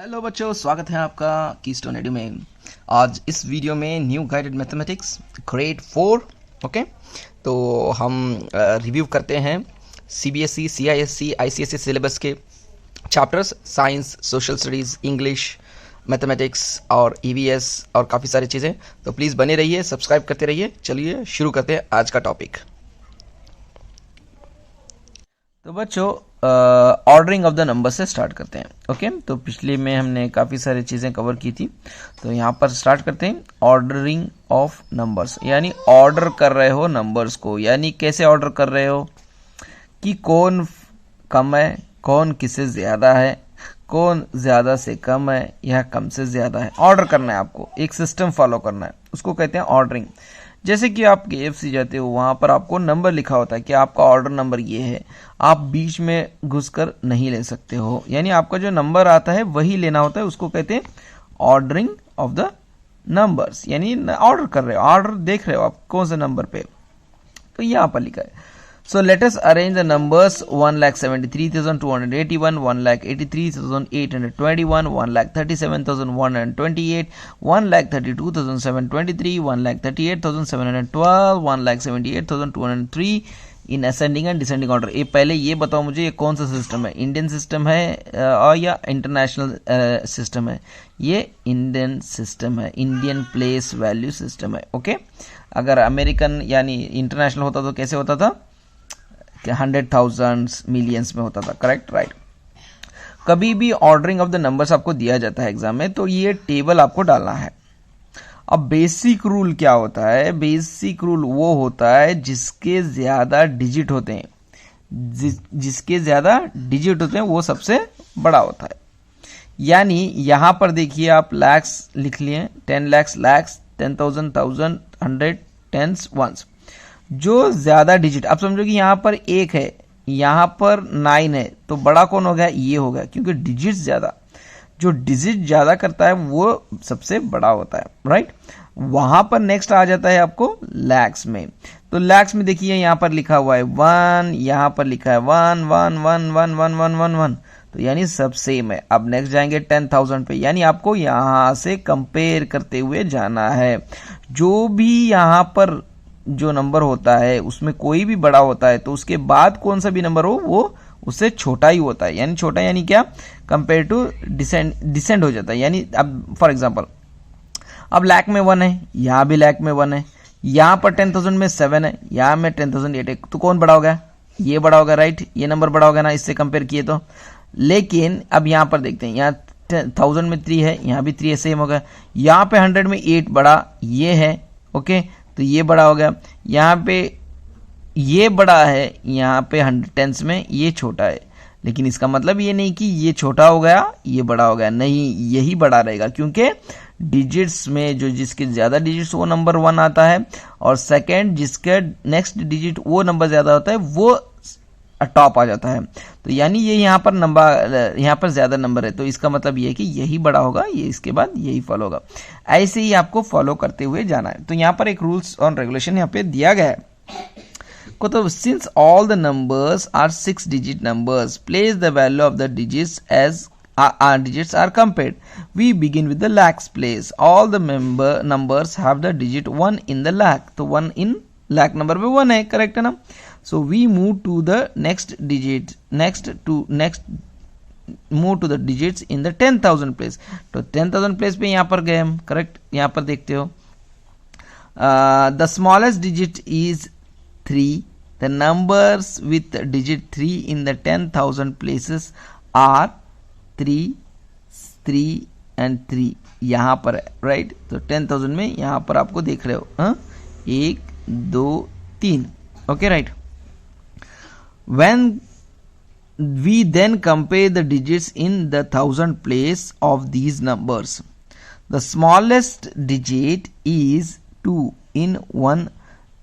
Hello बच्चों, स्वागत है आपका कीस्टोन एडू में। आज इस वीडियो में new guided mathematics grade 4 okay. तो हम रिव्यू करते हैं सीबीएसई, सीआईएससी, आईसीएसई सिलेबस के chapters, science, social studies, English, mathematics और ईवीएस और काफ़ी सारी चीज़ें। तो प्लीज़ बने रहिए, सब्सक्राइब करते रहिए। चलिए शुरू करते हैं आज का टॉपिक। तो बच्चों ऑर्डरिंग ऑफ द नंबर से स्टार्ट करते हैं। ओके तो पिछले में हमने काफ़ी सारी चीज़ें कवर की थी, तो यहाँ पर स्टार्ट करते हैं ऑर्डरिंग ऑफ नंबर्स, यानी ऑर्डर कर रहे हो नंबर्स को। यानी कैसे ऑर्डर कर रहे हो कि कौन कम है, कौन किससे ज़्यादा है, कौन ज़्यादा से कम है या कम से ज़्यादा है। ऑर्डर करना है आपको, एक सिस्टम फॉलो करना है, उसको कहते हैं ऑर्डरिंग। जैसे कि आप KFC जाते हो, वहाँ पर आपको नंबर लिखा होता है कि आपका ऑर्डर नंबर ये है, आप बीच में घुसकर नहीं ले सकते हो। यानी आपका जो नंबर आता है वही लेना होता है, उसको कहते हैं ऑर्डरिंग ऑफ द नंबर्स। यानी ऑर्डर कर रहे हो, ऑर्डर देख रहे हो आप कौन से नंबर पे, तो यहाँ पर लिखा है। So let us arrange the numbers 1,73,281, 1,83,821, 1,37,128, 1,32,723, 1,38,712, 1,78,203 in ascending and descending order. ये पहले ये बताओ मुझे, ये कौन सा सिस्टम है, इंडियन सिस्टम है और या इंटरनेशनल सिस्टम है? ये इंडियन सिस्टम है, इंडियन प्लेस वैल्यू सिस्टम है। ओके अगर अमेरिकन यानी इंटरनेशनल होता तो कैसे होता था? 100,000 मिलियंस में होता था। Correct, right. कभी भी ऑर्डरिंग ऑफ द नंबर्स आपको दिया जाता है एग्जाम में, तो ये टेबल आपको डालना है। अब बेसिक रूल क्या होता है? बेसिक रूल वो होता है जिसके ज्यादा डिजिट होते हैं, जिसके ज्यादा डिजिट होते हैं वो सबसे बड़ा होता है। यानी यहां पर देखिए आप लैक्स लिख लिए, 10 लैक्स, लैक्स, 10,000, 1,000, 100, टेंस, वंस। जो ज्यादा डिजिट, आप समझो कि यहां पर 1 है, यहां पर 9 है, तो बड़ा कौन हो गया? ये हो गया, क्योंकि डिजिट ज्यादा, जो डिजिट ज्यादा करता है वो सबसे बड़ा होता है। राइट, वहां पर नेक्स्ट आ जाता है आपको लैक्स में। तो लैक्स में देखिए यहां पर लिखा हुआ है 1, यहां पर लिखा है 1 1 1 1 1 1 1 1, तो यानी सब सेम है। अब नेक्स्ट जाएंगे 10,000 पे, यानी आपको यहां से कंपेयर करते हुए जाना है। जो भी यहां पर जो नंबर होता है उसमें कोई भी बड़ा होता है, तो उसके बाद कौन सा भी नंबर हो वो उससे छोटा ही होता है। यानी छोटा यानी क्या? कंपेयर टू डिसेंड हो जाता है। यानी अब फॉर एग्जांपल अब लैक में 1 है, यहां भी लैक में 1 है, यहां पर 10,000 में 7 है, यहां में 10,008 है, तो कौन बड़ा होगा? ये बड़ा होगा। राइट, ये नंबर बड़ा होगा ना इससे कंपेयर किए तो। लेकिन अब यहां पर देखते हैं, यहाँ 1000 में 3 है, यहां भी 3 है, सेम होगा। यहां पे 100 में 8 बड़ा ये है, ओके, तो ये बड़ा हो गया। यहाँ पे ये बड़ा है, यहाँ पे 110 में ये छोटा है। लेकिन इसका मतलब ये नहीं कि ये छोटा हो गया ये बड़ा हो गया, नहीं, यही बड़ा रहेगा, क्योंकि डिजिट्स में जो जिसके ज्यादा डिजिट्स वो नंबर 1 आता है, और सेकंड जिसका नेक्स्ट डिजिट वो नंबर ज्यादा होता है वो टॉप आ जाता है। तो यानी ये यहाँ पर नंबर, यहाँ पर ज्यादा नंबर है, तो इसका मतलब ये है कि यही बड़ा होगा, ये इसके बाद यही फॉलो होगा। ऐसे ही आपको फॉलो करते हुए जाना है। तो यहाँ पर एक रूल्स और रेगुलेशन यहाँ पे दिया गया है को, तो since all the numbers are 6 digit numbers, place the value of the digits as digits are compared. We begin with the lakhs place. All the numbers have the digit 1 in the lakh. तो 1 in lakh number पे 1 है, correct है ना? So we move to the next digit, move to the digits in the 10,000 place. तो 10,000 place पे यहाँ पर गए हम, करेक्ट। यहाँ पर देखते हो the smallest digit is 3. The numbers with digit 3 in the 10,000 places are 3, 3 and 3 यहाँ पर है। राइट, तो 10,000 में यहाँ पर आपको देख रहे हो 1 2 3, okay, right. When we then compare the digits in the 1,000 place of these numbers, the smallest digit is 2 in 1,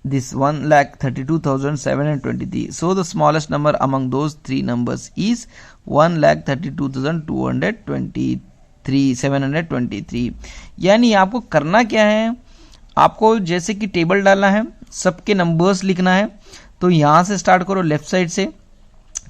this 1,32,723. So the smallest number among those three numbers is 1,32,223, 723। यानी आपको करना क्या है? आपको जैसे कि टेबल डालना है, सबके नंबर्स लिखना है। तो यहां से स्टार्ट करो लेफ्ट साइड से,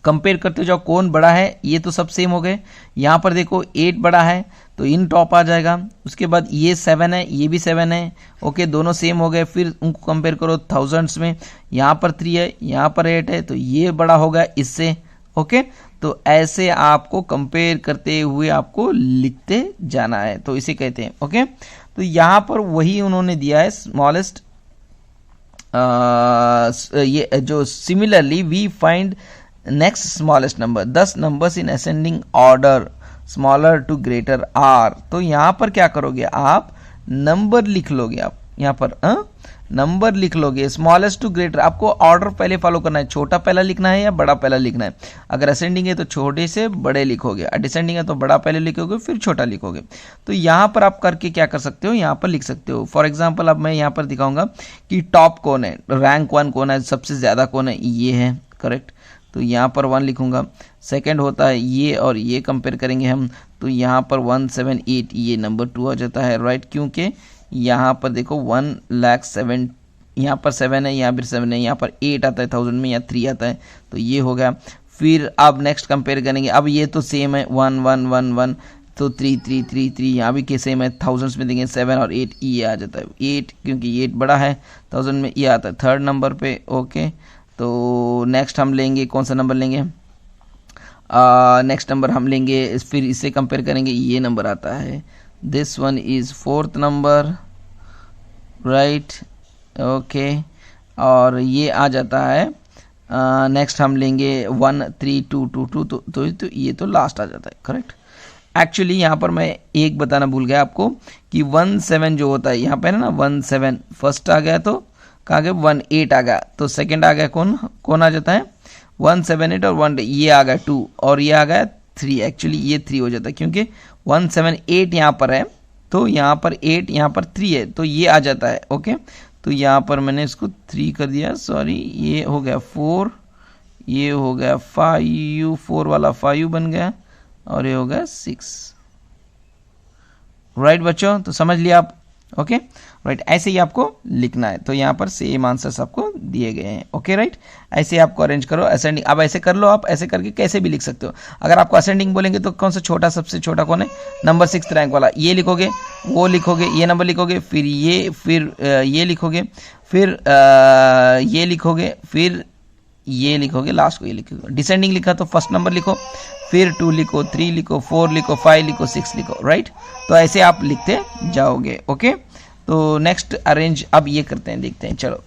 कंपेयर करते जाओ कौन बड़ा है, ये तो सब सेम हो गए। यहाँ पर देखो 8 बड़ा है तो इन टॉप आ जाएगा। उसके बाद ये 7 है, ये भी 7 है, ओके दोनों सेम हो गए। फिर उनको कंपेयर करो थाउजेंड्स में, यहाँ पर 3 है, यहाँ पर 8 है, तो ये बड़ा होगा इससे, ओके। तो ऐसे आपको कंपेयर करते हुए आपको लिखते जाना है, तो इसे कहते हैं, ओके। तो यहाँ पर वही उन्होंने दिया है स्मॉलेस्ट, ये जो similarly we find next smallest number 10 numbers in ascending order smaller to greater are. तो यहाँ पर क्या करोगे आप, नंबर लिख लोगे, आप यहाँ पर नंबर लिख लोगे स्मॉलेस्ट टू ग्रेटर। आपको ऑर्डर पहले फॉलो करना है, छोटा पहला लिखना है या बड़ा पहला लिखना है। अगर असेंडिंग है तो छोटे से बड़े लिखोगे, डिसेंडिंग है तो बड़ा पहले लिखोगे फिर छोटा लिखोगे। तो यहाँ पर आप करके क्या कर सकते हो, यहाँ पर लिख सकते हो। फॉर एग्जाम्पल अब मैं यहाँ पर दिखाऊंगा कि टॉप कौन है, रैंक 1 कौन है, सबसे ज़्यादा कौन है, ये है, करेक्ट। तो यहाँ पर 1 लिखूंगा। सेकंड होता है ये और ये कंपेयर करेंगे हम, तो यहाँ पर 178 ये नंबर 2 आ जाता है, राइट। क्योंकि यहाँ पर देखो 1,07,000, यहाँ पर 7 है, यहाँ पर 7 है, यहाँ पर 8 आता है 1000 में, यहाँ 3 आता है, तो ये हो गया। फिर अब नेक्स्ट कंपेयर करेंगे, अब ये तो सेम है 1 1 1 1, तो 3 3 3 3, यहाँ भी के सेम है। थाउजेंड्स में देंगे 7 और 8, ये आ जाता है 8, क्योंकि 8 बड़ा है 1000 में, ये आता है थर्ड नंबर पे, ओके। तो नेक्स्ट हम लेंगे, कौन सा नंबर लेंगे, नेक्स्ट नंबर हम लेंगे, फिर इससे कंपेयर करेंगे, ये नंबर आता है, this one is 4th number, right, okay. और ये आ जाता है, नेक्स्ट हम लेंगे 1 3 2 2 2, तो ये तो लास्ट आ जाता है, करेक्ट। एक्चुअली यहाँ पर मैं एक बताना भूल गया आपको कि 17 जो होता है यहाँ पर है ना, 17 फर्स्ट आ गया, तो कहाँ गया 18 आ गया, तो सेकंड आ गया कौन कौन आ जाता है 178 और 1, ये आ गया 2 और ये आ गया 3। एक्चुअली ये 3 हो जाता है क्योंकि 178 यहाँ पर है, तो यहाँ पर 8, यहाँ पर 3 है, तो ये आ जाता है, ओके। तो यहाँ पर मैंने इसको 3 कर दिया, सॉरी, ये हो गया 4, ये हो गया 5, 4 वाला 5 बन गया, और ये हो गया 6, राइट बच्चों। तो समझ लिया आप, ओके, राइट। ऐसे ही आपको लिखना है, तो यहाँ पर सेम आंसर्स आपको दिए गए हैं, ओके, राइट। ऐसे आपको अरेंज करो असेंडिंग। अब ऐसे कर लो, आप ऐसे करके कैसे भी लिख सकते हो। अगर आपको असेंडिंग बोलेंगे तो कौन सा छोटा, सबसे छोटा कौन है, नंबर 6th रैंक वाला, ये लिखोगे, वो लिखोगे, ये नंबर लिखोगे, फिर ये लिखोगे, फिर ये लिखोगे, फिर ये लिखोगे, लास्ट को ये लिखोगे। डिसेंडिंग लिखा तो फर्स्ट नंबर लिखो, फिर 2 लिखो, 3 लिखो, 4 लिखो, 5 लिखो, 6 लिखो, राइट। तो ऐसे आप लिखते जाओगे, ओके। तो नेक्स्ट अरेंज अब ये करते हैं, देखते हैं, चलो।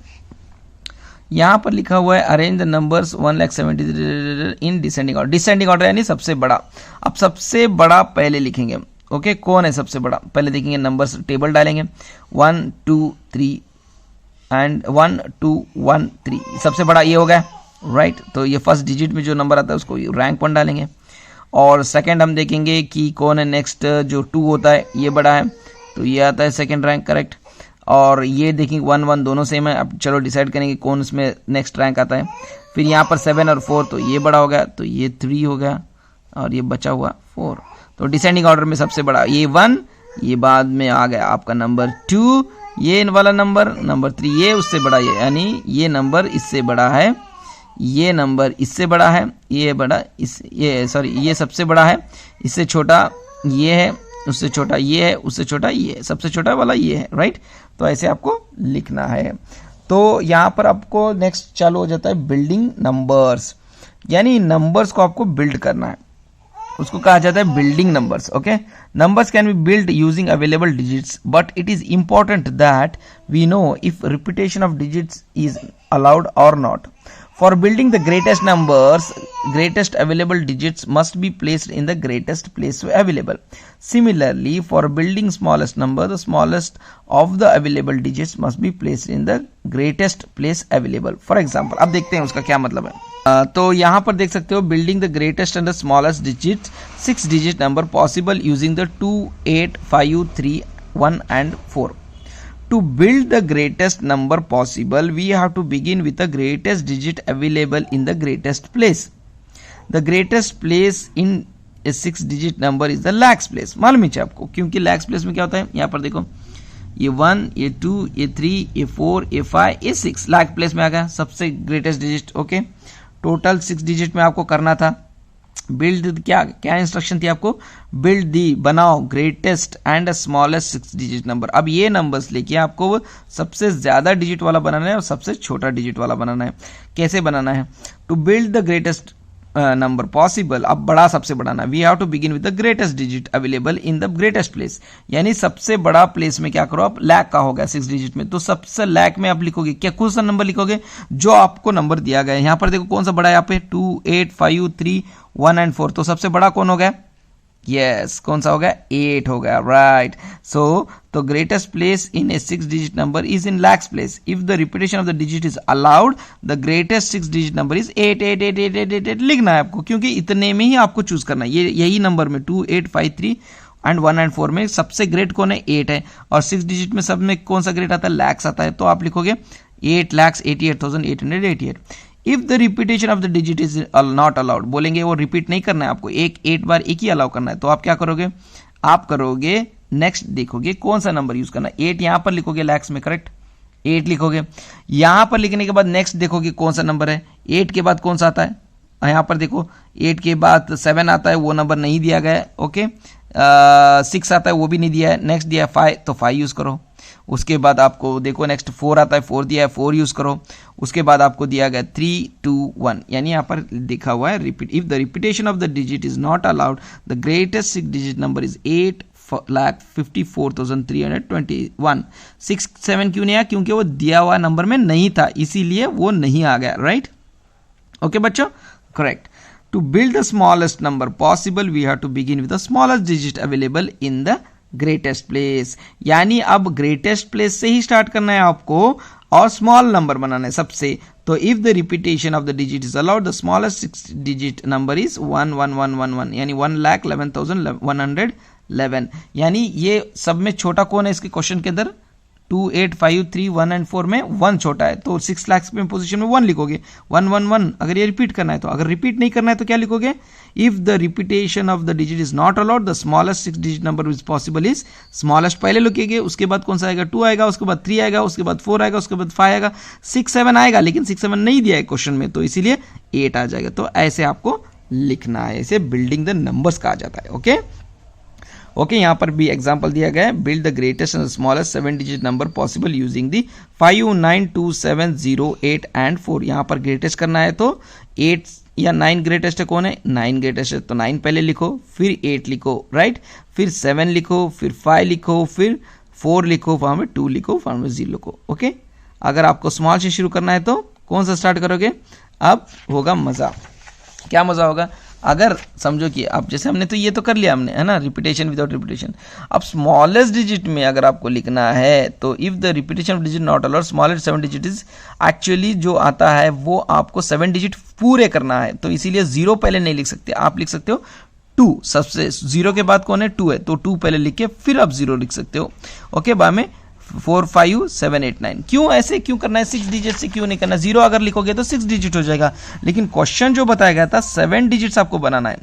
यहाँ पर लिखा हुआ है arrange the numbers 1,70,000 in descending order. Descending order यानी सबसे बड़ा। अब सबसे बड़ा पहले लिखेंगे, ओके। कौन है सबसे बड़ा, पहले देखेंगे नंबर्स, टेबल डालेंगे 1 2 3 एंड 1 2 1 3, सबसे बड़ा ये हो गया, राइट। तो ये फर्स्ट डिजिट में जो नंबर आता है उसको रैंक 1 डालेंगे। और सेकंड हम देखेंगे कि कौन है नेक्स्ट, जो 2 होता है ये बड़ा है, तो ये आता है सेकंड रैंक, करेक्ट। और ये देखेंगे 1 1 दोनों सेम है। अब चलो डिसाइड करेंगे कौन इसमें नेक्स्ट रैंक आता है। फिर यहाँ पर 7 और 4, तो ये बड़ा हो गया, तो ये 3 हो गया, और ये बचा हुआ 4। तो डिसेंडिंग ऑर्डर में सबसे बड़ा ये 1, ये बाद में आ गया आपका नंबर 2, ये वाला नंबर 3, ये उससे बड़ा, ये यानी ये नंबर इससे बड़ा है, ये नंबर इससे बड़ा है, ये बड़ा ये सबसे बड़ा है, इससे छोटा ये है, उससे छोटा ये है, उससे छोटा ये है, सबसे छोटा वाला ये है, राइट। तो ऐसे आपको लिखना है। तो यहाँ पर आपको नेक्स्ट चालू हो जाता है बिल्डिंग नंबर्स, यानी नंबर्स को आपको बिल्ड करना है, उसको कहा जाता है building numbers, okay. Numbers can be build using available digits, but it is important that we know if repetition of digits is allowed और not. For building the greatest numbers, greatest available digits must be placed in the greatest place available. Similarly, for building smallest number, the smallest of the available digits must be placed in the greatest place available. For example, अब देखते हैं उसका क्या मतलब है. तो यहाँ पर देख सकते हो building the greatest and the smallest digits, 6 digit number possible using the 2, 8, 5, 3, 1 and 4. To build the greatest number possible, we have to begin with the greatest digit available in the greatest place. The greatest place in a 6 digit number is the lakhs place. मालूम है आपको, क्योंकि lakhs place में क्या होता है, यहाँ पर देखो ये 1, ये 2, ये 3, ये 4, ये 5, ये 6 लाख प्लेस में आ गया सबसे greatest digit. Okay, total 6 digit में आपको करना था। बिल्ड क्या क्या इंस्ट्रक्शन थी आपको, बिल्ड दी, बनाओ greatest and smallest 6 digit number. अब ये नंबर्स लेके आपको सबसे ज्यादा डिजिट वाला बनाना है और सबसे छोटा डिजिट वाला बनाना है। कैसे बनाना है, to build the greatest number possible, अब बड़ा सबसे बढ़ाना, we have to begin with the greatest digit available in the greatest place, यानी सबसे बड़ा प्लेस में क्या करो आप, लाख का होगा 6 डिजिट में, तो सबसे लाख में आप लिखोगे क्या, कौन सा नंबर लिखोगे, जो आपको नंबर दिया गया है। यहां पर देखो कौन सा बड़ा है, यहाँ पे 2, 8, 5, 3, 1 एंड 4, तो सबसे बड़ा कौन हो गया, यस कौन सा हो गया, 8 हो गया, राइट। सो तो greatest place in A 6 digit number is in lakhs place, if the repetition of the digit is allowed the greatest 6 digit number is 8 8 8 8 8 8 लिखना है आपको, क्योंकि इतने में ही आपको चूज करना है। ये यही नंबर में 2, 8, 5, 3 एंड 1 एंड 4 में सबसे ग्रेट कौन है, 8 है, और 6 डिजिट में सब में कौन सा ग्रेट आता है, लैक्स आता है, तो आप लिखोगे 8,88,888। If the repetition of the digit is not allowed, बोलेंगे वो रिपीट नहीं करना है आपको, 8 बार एक ही अलाउ करना है, तो आप क्या करोगे, आप करोगे नेक्स्ट देखोगे कौन सा नंबर यूज करना है, 8 यहां पर लिखोगे लैक्स में, करेक्ट 8 लिखोगे, यहां पर लिखने के बाद नेक्स्ट देखोगे कौन सा नंबर है, 8 के बाद कौन सा आता है, यहां पर देखो 8 के बाद 7 आता है, वो नंबर नहीं दिया गया है, ओके 6 आता है, वो भी नहीं दिया है, नेक्स्ट दिया है 5, तो 5 यूज करो। उसके बाद आपको देखो नेक्स्ट 4 आता है, 4 दिया है, 4 यूज करो। उसके बाद आपको दिया गया 3, 2, 1, यानी यहाँ पर लिखा हुआ है repeat, if the repetition of the digit is not allowed the greatest 6 digit number is 8,54,321। 6, 7 क्यों नहीं आया, क्योंकि वो दिया हुआ नंबर में नहीं था, इसीलिए वो नहीं आ गया, राइट। ओके बच्चों, correct. To build the smallest number possible we have to begin with the smallest digit available in the greatest place, यानी अब ग्रेटेस्ट प्लेस से ही स्टार्ट करना है आपको और स्मॉल नंबर बनाना है सबसे। तो if the repetition of the digit is allowed the smallest 6 digit number is 11111, यानी 1,11,111, यानी ये सब में छोटा कौन है इसके क्वेश्चन के अंदर, 2, 8, 5, 3, 1 एंड 4 में 1 छोटा है, तो 6 लाख में पोजीशन में 1 लिखोगे, 111 अगर ये रिपीट करना है तो, अगर रिपीट नहीं करना है तो क्या लिखोगे, if the repetition of the digit is not allowed the smallest 6 digit number is possible is, smallest पहले लिखेंगे, उसके बाद कौन सा आएगा, 2 आएगा, उसके बाद 3 आएगा, उसके बाद 4 आएगा, उसके बाद 5 आएगा, 6, 7 आएगा, लेकिन 6, 7 नहीं दिया है क्वेश्चन में, तो इसीलिए 8 आ जाएगा। तो ऐसे आपको लिखना है, इसे बिल्डिंग द नंबर्स कहा जाता है। ओके ओके, यहाँ पर भी एग्जांपल दिया गया है, build the greatest and smallest 7 digit number possible using the 5, 9, 2, 7, 0, 8 and 4। यहाँ पर ग्रेटेस्ट करना है तो 8 या 9 ग्रेटेस्ट है, कौन है 9 ग्रेटेस्ट है, तो 9 पहले लिखो, फिर 8 लिखो, राइट, फिर 7 लिखो, फिर 5 लिखो, फिर 4 लिखो, वहां में 2 लिखो, वहां में 0 लिखो। ओके, अगर आपको स्मॉल से शुरू करना है तो कौन सा स्टार्ट करोगे, अब होगा मजा। क्या मजा होगा, अगर समझो कि आप जैसे हमने तो ये तो कर लिया हमने, है ना, रिपीटेशन विदाउट रिपीटेशन। अब स्मॉलेस्ट डिजिट में अगर आपको लिखना है तो if the repetition of digit not allowed smallest 7 digit is, actually जो आता है वो आपको 7 डिजिट पूरे करना है, तो इसीलिए 0 पहले नहीं लिख सकते, आप लिख सकते हो 2, सबसे 0 के बाद कौन है 2 है, तो 2 पहले लिख के फिर आप 0 लिख सकते हो। ओके, बाद में 4, 5, 7, 8, 9, क्यों ऐसे क्यों करना है, 6 डिजिट से क्यों नहीं करना, 0 अगर लिखोगे तो 6 डिजिट हो जाएगा, लेकिन क्वेश्चन जो बताया गया था 7 डिजिट्स आपको बनाना है।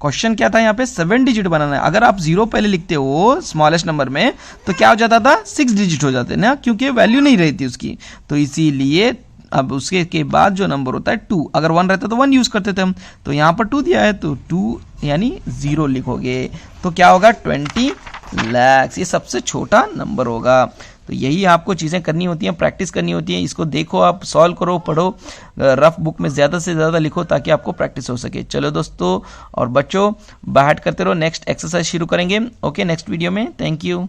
क्वेश्चन क्या था यहाँ पे, 7 डिजिट बनाना है। अगर आप 0 पहले लिखते हो स्मॉलेस्ट नंबर में तो क्या हो जाता था, 6 डिजिट हो जाते ना, क्योंकि वैल्यू नहीं रहती उसकी, तो इसीलिए अब उसके के बाद जो नंबर होता है 2, अगर 1 रहता तो 1 यूज करते थे हम, तो यहाँ पर 2 दिया है तो 2 यानी 0 लिखोगे, तो क्या होगा 20 लाख, ये सबसे छोटा नंबर होगा। तो यही आपको चीज़ें करनी होती हैं, प्रैक्टिस करनी होती है, इसको देखो, आप सॉल्व करो, पढ़ो, रफ बुक में ज़्यादा से ज़्यादा लिखो ताकि आपको प्रैक्टिस हो सके। चलो दोस्तों और बच्चों, बाहर करते रहो, नेक्स्ट एक्सरसाइज शुरू करेंगे। ओके, नेक्स्ट वीडियो में। Thank you.